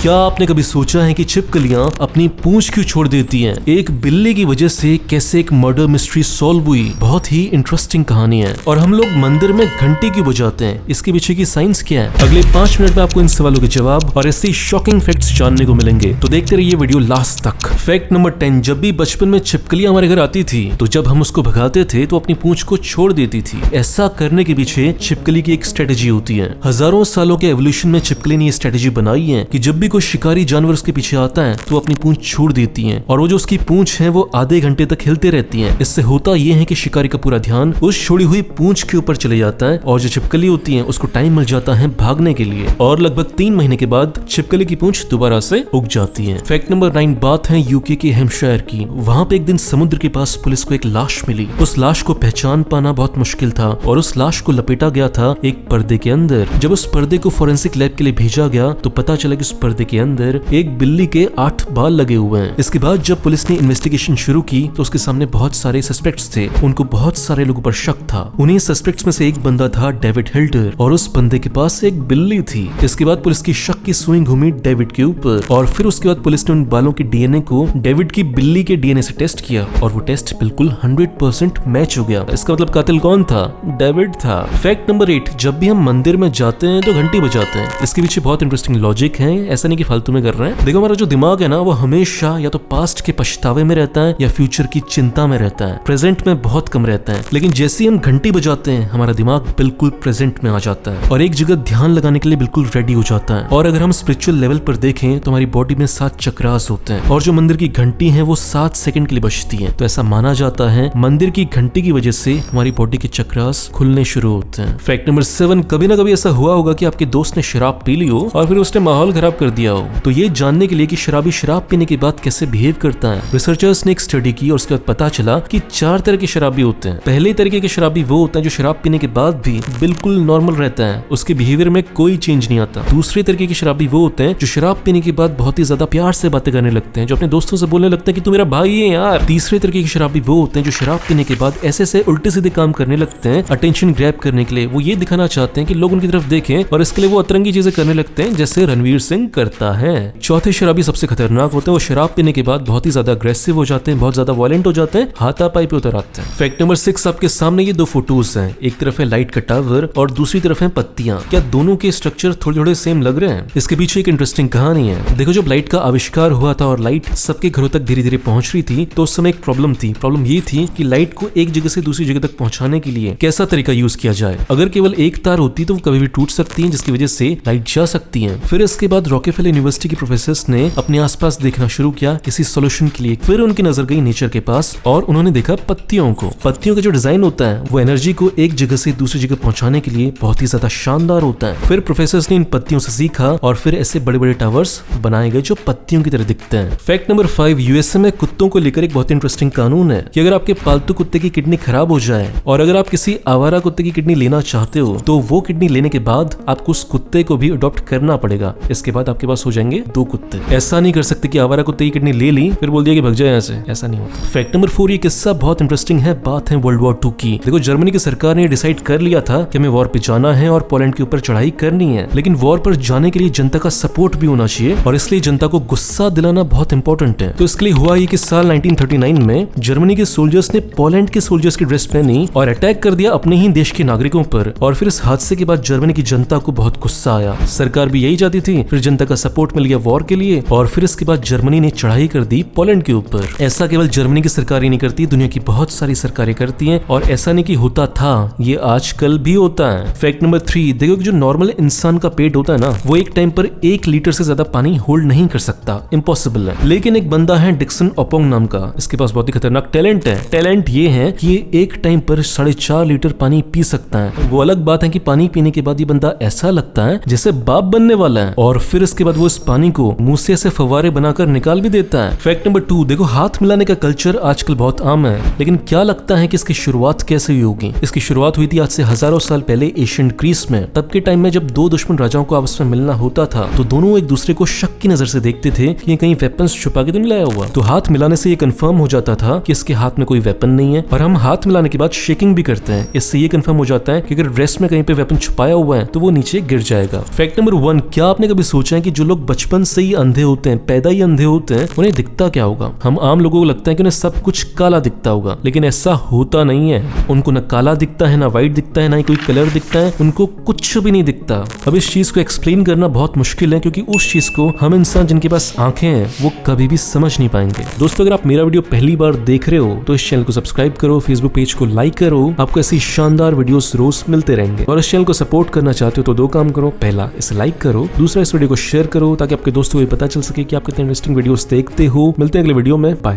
क्या आपने कभी सोचा है कि छिपकलियां अपनी पूंछ क्यों छोड़ देती हैं? एक बिल्ली की वजह से कैसे एक मर्डर मिस्ट्री सॉल्व हुई। बहुत ही इंटरेस्टिंग कहानी है। और हम लोग मंदिर में घंटी क्यों बजाते हैं, इसके पीछे की साइंस क्या है? अगले 5 मिनट में आपको इन सवालों के जवाब और ऐसे शॉकिंग फैक्ट्स जानने को मिलेंगे, तो देखते रहिए वीडियो लास्ट तक। फैक्ट नंबर 10, जब भी बचपन में छिपकलियां हमारे घर आती थी तो जब हम उसको भगाते थे तो अपनी पूंछ को छोड़ देती थी। ऐसा करने के पीछे छिपकली की एक स्ट्रेटेजी होती है। हजारों सालों के एवोल्यूशन में छिपकली ने ये स्ट्रेटेजी बनाई है कि जब भी कोई शिकारी जानवर उसके पीछे आता है तो अपनी पूंछ छोड़ देती हैं, और वो जो उसकी पूंछ है वो आधे घंटे तक हिलते रहती हैं। इससे होता ये है कि शिकारी का पूरा ध्यान उस छोड़ी हुई पूंछ के ऊपर चले जाता है और जो छिपकली होती है उसको टाइम मिल जाता है भागने के लिए, और लगभग 3 महीने के बाद छिपकली की पूंछ दोबारा से उग जाती है। फैक्ट नंबर 9, बात है यूके के हेम्पशायर की। वहाँ पे एक दिन समुद्र के पास पुलिस को एक लाश मिली। उस लाश को पहचान पाना बहुत मुश्किल था और उस लाश को लपेटा गया था एक पर्दे के अंदर। जब उस पर्दे को फोरेंसिक लैब के लिए भेजा गया तो पता चला कि उस पर्दे के अंदर एक बिल्ली के 8 बाल लगे हुए हैं। इसके बाद जब पुलिस ने इन्वेस्टिगेशन शुरू की तो उसके सामने बहुत सारे सस्पेक्ट्स थे। उनको बहुत सारे लोगों पर शक था। उन्हीं सस्पेक्ट्स में से एक बंदा था डेविड हिल्डर, और उस बंदे के पास एक बिल्ली थी। इसके बाद पुलिस की शक की सुई घूमी डेविड के ऊपर, और फिर उसके बाद पुलिस ने उन बालों के डीएनए को डेविड की बिल्ली के डीएनए से टेस्ट किया और वो टेस्ट बिल्कुल 100% मैच हो गया। इसका मतलब कातिल कौन था? डेविड था। फैक्ट नंबर 8, जब भी हम मंदिर में जाते हैं तो घंटी बजाते हैं। इसके पीछे बहुत इंटरेस्टिंग लॉजिक है, ऐसा नहीं कि फालतू में कर रहे हैं। देखो, हमारा जो दिमाग है ना वो हमेशा या तो पास्ट के पछतावे में रहता है या फ्यूचर की चिंता में रहता है। प्रेजेंट में बहुत कम रहता है। लेकिन जैसे ही हम घंटी बजाते हैं हमारा दिमाग बिल्कुल प्रेजेंट में आ जाता है और एक जगह ध्यान लगाने के लिए बिल्कुल रेडी हो जाता है। और अगर हम स्पिरिचुअल लेवल पर देखें तो हमारी बॉडी में 7 चक्रास होते हैं, और जो मंदिर की घंटी है वो 7 सेकंड के लिए बजती है। तो ऐसा माना जाता है मंदिर की घंटी की वजह से हमारी बॉडी के चक्रास खुलने शुरू होते हैं। फैक्ट नंबर 7, कभी ना कभी ऐसा हुआ होगा कि आपके दोस्त ने शराब पी ली हो और फिर उसने माहौल खराब कर दिया हो। तो ये जानने के लिए कि शराबी शराब पीने के बाद कैसे बिहेव करता है, रिसर्चर्स ने एक स्टडी की और उसके बाद पता चला कि 4 तरह के शराबी होते हैं। पहले तरीके के शराबी वो होता है जो शराब पीने के बाद भी बिल्कुल नॉर्मल रहता है, उसके बिहेवियर में कोई चेंज नहीं आता। दूसरे तरीके के शराबी वो होते हैं जो शराब पीने के बाद बहुत ही ज्यादा प्यार से बातें करने लगते हैं, जो अपने दोस्तों से बोलने लगते हैं कि तू मेरा भाई है यार। तीसरे तरीके के शराबी वो होते हैं जो शराब पीने के बाद ऐसे उल्टे सीधे काम करने लगते हैं अटेंशन ग्रैब करने के लिए। वो ये दिखाना चाहते हैं कि लोग उनकी तरफ देखें, और इसके लिए वो अतरंगी चीजें करने लगते हैं जैसे रणवीर सिंह करता है। चौथे शराबी सबसे खतरनाक होते हैं। वो शराब पीने के बाद बहुत ही ज्यादा अग्रेसिव हो जाते हैं, बहुत ज्यादा वायलेंट हो जाते हैं, हाथापाई पे उतर आते हैं। फैक्ट नंबर 6, आपके सामने ये 2 फोटोज हैं। एक तरफ है लाइट का टावर और दूसरी तरफ है पत्तियां। क्या दोनों के स्ट्रक्चर थोड़े सेम लग रहे हैं? इसके पीछे एक इंटरेस्टिंग कहानी है। देखो, जब लाइट का आविष्कार हुआ था और लाइट सबके घरों तक धीरे धीरे पहुंच रही थी तो उस समय एक प्रॉब्लम थी। प्रॉब्लम ये थी कि लाइट को एक जगह से दूसरी जगह तक पहुंचाने के लिए कैसा तरीका यूज किया जाए। अगर केवल एक तार होती तो वो कभी भी टूट सकती है, जिसकी वजह से लाइट जा सकती है। फिर इसके बाद रॉकेफेलर यूनिवर्सिटी के प्रोफेसर्स ने अपने आसपास देखना शुरू किया किसी सोल्यूशन के लिए। फिर उनकी नजर गई नेचर के पास और उन्होंने देखा पत्तियों को। पत्तियों का जो डिजाइन होता है वो एनर्जी को एक जगह से दूसरी जगह पहुंचाने के लिए बहुत ही ज्यादा शानदार होता है। फिर प्रोफेसर्स ने इन पत्तियों से सीखा और फिर ऐसे बड़े बड़े टावर्स बनाए गए जो पत्तियों की तरह दिखते हैं। फैक्ट नंबर 5, यूएसए में कुत्तों को लेकर एक बहुत इंटरेस्टिंग कानून है कि अगर आपके पालतू कुत्ते की किडनी खराब हो जाए और अगर आप किसी आवारा कुत्ते की किडनी लेना चाहते हो तो वो किडनी लेने के बाद आपको उस कुत्ते को भी अडॉप्ट करना पड़ेगा। इसके बाद आपके पास हो जाएंगे 2 कुत्ते। ऐसा नहीं कर सकते कि आवारा कुत्ते की किडनी ले ली फिर बोल दिया कि भग जाए यहाँ से, ऐसा नहीं होता। फैक्ट नंबर 4, ये किस्सा बहुत इंटरेस्टिंग है। बात है वर्ल्ड वॉर 2 की। देखो, जर्मनी की सरकार ने डिसाइड कर लिया था कि हमें वॉर पे जाना है और पोलैंड के ऊपर चढ़ाई करनी है, लेकिन वॉर पर जाने के लिए जनता का सपोर्ट भी होना चाहिए और इसलिए जनता को गुस्सा दिलाना बहुत इंपॉर्टेंट है। तो इसके लिए हुआ ये कि साल 1939 में जर्मनी के सोल्जर्स ने पोलैंड के सोल्जर्स की ड्रेस पहनी और अटैक कर दिया अपने ही देश के नागरिकों पर। और फिर इस हादसे के बाद जर्मनी की जनता को बहुत गुस्सा आया। सरकार भी यही चाहती थी, फिर जनता का सपोर्ट मिल गया वॉर के लिए और फिर इसके बाद जर्मनी ने चढ़ाई कर दी पोलैंड के ऊपर। ऐसा केवल जर्मनी की सरकार ही नहीं करती, दुनिया की बहुत सारी सरकारें करती हैं और ऐसा नहीं कि होता था, ये आजकल भी होता है। फैक्ट नंबर 3, देखो जो नॉर्मल इंसान का पेट होता है ना वो एक टाइम पर 1 लीटर से ज्यादा पानी होल्ड नहीं कर सकता, इम्पॉसिबल है। लेकिन एक बंदा है डिक्सन ओपोंग नाम का, इसके पास बहुत ही खतरनाक टैलेंट है। टैलेंट ये है कि ये एक टाइम पर 4.5 लीटर पानी पी सकता है। वो अलग बात है कि पानी पीने के बाद ये बंदा ऐसा लगता है जैसे बाप बनने वाला है, और फिर इसके बाद वो इस पानी को मुंह से ऐसे फव्वारे बनाकर निकाल भी देता है। फैक्ट नंबर 2, देखो हाथ मिलाने का कल्चर आजकल बहुत आम है, लेकिन क्या लगता है कि इसकी शुरुआत कैसे हुई होगी? इसकी शुरुआत हुई थी आज से हजारों साल पहले एशियन ग्रीस में। तब के टाइम में जब 2 दुश्मन राजाओं को आपस में मिलना होता था तो दोनों एक दूसरे को शक की नजर से देखते थे कि ये कहीं वेपन्स छुपा के तो नहीं लाया हुआ। तो हाथ मिलाने से ये कंफर्म हो जाता था कि इसके हाथ में कोई वेपन नहीं है। और हम हाथ मिलाने के बाद शेकिंग भी करते हैं, इससे ये कंफर्म हो जाता है कि अगर ड्रेस में कहीं पे वेपन छुपाया हुआ है तो वो नीचे गिर जाएगा। फैक्ट नंबर 1, क्या आपने कभी सोचा है कि कि जो लोग बचपन से ही अंधे होते हैं, पैदा ही अंधे होते हैं, उन्हें दिखता क्या होगा। हम आम लोगों को लगता है कि उन्हें सब कुछ काला दिखता होगा, लेकिन ऐसा होता नहीं है। उनको न काला दिखता है, ना व्हाइट दिखता है, ना ही कोई कलर दिखता है, उनको कुछ भी नहीं दिखता। अब इस चीज को एक्सप्लेन करना बहुत मुश्किल है, क्योंकि उस चीज को हम इंसान जिनके पास आंखें हैं वो कभी भी समझ नहीं पाएंगे। दोस्तों, अगर आप मेरा वीडियो पहली बार देख रहे हो तो इस चैनल को सब्सक्राइब करो, फेसबुक पेज को लाइक करो, आपको ऐसी शानदार वीडियोस रोज मिलते रहेंगे। और इस चैनल को सपोर्ट करना चाहते हो तो दो काम करो, पहला इसे लाइक करो, दूसरा इस वीडियो को शेयर करो ताकि आपके दोस्तों को पता चल सके कि आप कितने इंटरेस्टिंग वीडियोस देखते हो। मिलते हैं अगले वीडियो में, बाय।